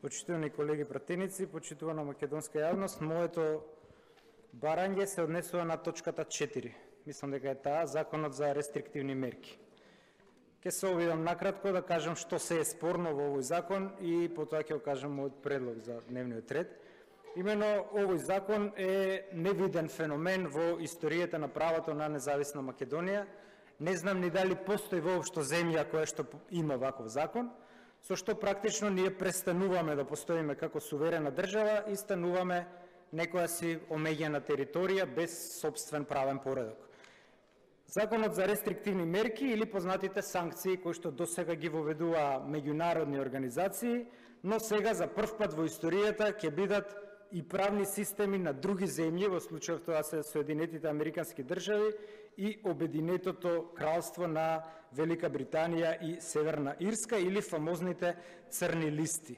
Почитувани колеги пратеници, почитувана македонска јавност, моето барање се однесува на точката 4. Мислам дека е таа, Законот за рестриктивни мерки. Ке се обидам накратко да кажам што се е спорно во овој закон и потоа ќе кажам мојот предлог за дневниот ред. Имено овој закон е невиден феномен во историјата на правото на независна Македонија. Не знам ни дали постои воопшто земја која што има ваков закон, со што практично ние престануваме да постоиме како суверена држава и стануваме некоја си омеѓена територија без сопствен правен поредок. Законот за рестриктивни мерки или познатите санкции кои што досега ги воведува меѓународни организации, но сега за прв пат во историјата ќе бидат и правни системи на други земји, во случајов тоа се Соединетите Американски држави и Обединетото кралство на Велика Британија и Северна Ирска или фамозните црни листи.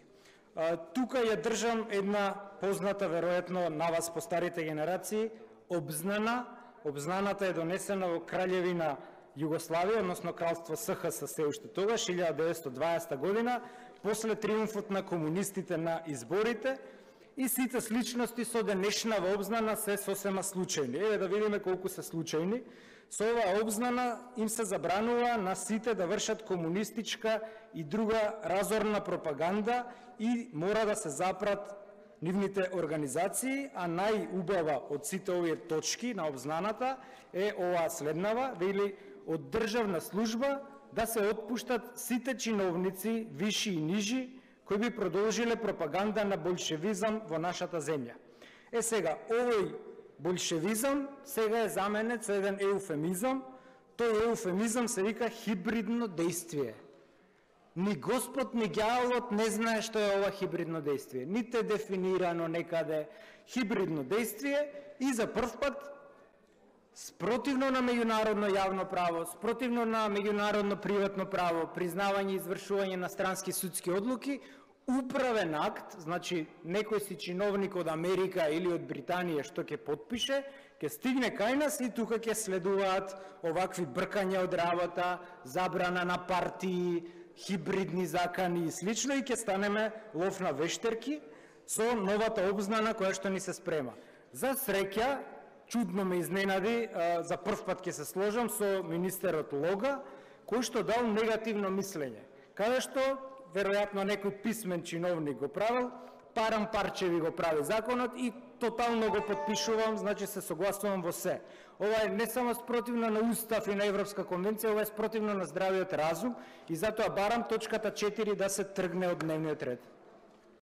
Тука ја држам една позната, веројатно на вас по старите генерации, обзнана. Обзнаната е донесена во Краљевина Југославија, односно Кралство СХС се уште тогаш, 1920 година, после триумфот на комунистите на изборите, и сите сличности со денешнава обзнана се сосема случајни. Еве да видиме колку се случајни. Со оваа обзнана им се забранува на сите да вршат комунистичка и друга разорна пропаганда и мора да се запрат нивните организации, а најубава од сите овие точки на обзнаната е оваа следнава, вели од државна служба да се отпуштат сите чиновници, виши и нижи, кои би продолжиле пропаганда на болшевизам во нашата земја. Сега, овој болшевизам сега е заменет со еден еуфемизам. Тој еуфемизам се вика хибридно дејствие. Ни Господ, ни ѓаволот не знае што е ова хибридно дејствие. Ните е дефинирано некаде хибридно дејствие и за прв пат спротивно на меѓународно јавно право, спротивно на меѓународно приватно право, признавање и извршување на странски судски одлуки, управен акт, значи некој си чиновник од Америка или од Британија што ќе потпише, ќе стигне кај нас и тука ќе следуваат овакви бркања од работа, забрана на партии, хибридни закани и слично, и ќе станеме лов на вештерки со новата обзнана која што ни се спрема. За среќа, чудно ме изненади, за прв пат ќе се сложам со министерот Лога, кој што дал негативно мислење, каде што веројатно некој писмен чиновник го правил, парам парчеви го прави законот и тотално го подпишувам, значи се согласувам во се. Ова е не само спротивно на Устав и на Европска конвенција, ова е спротивно на здравиот разум и затоа барам точката 4 да се тргне од дневниот ред.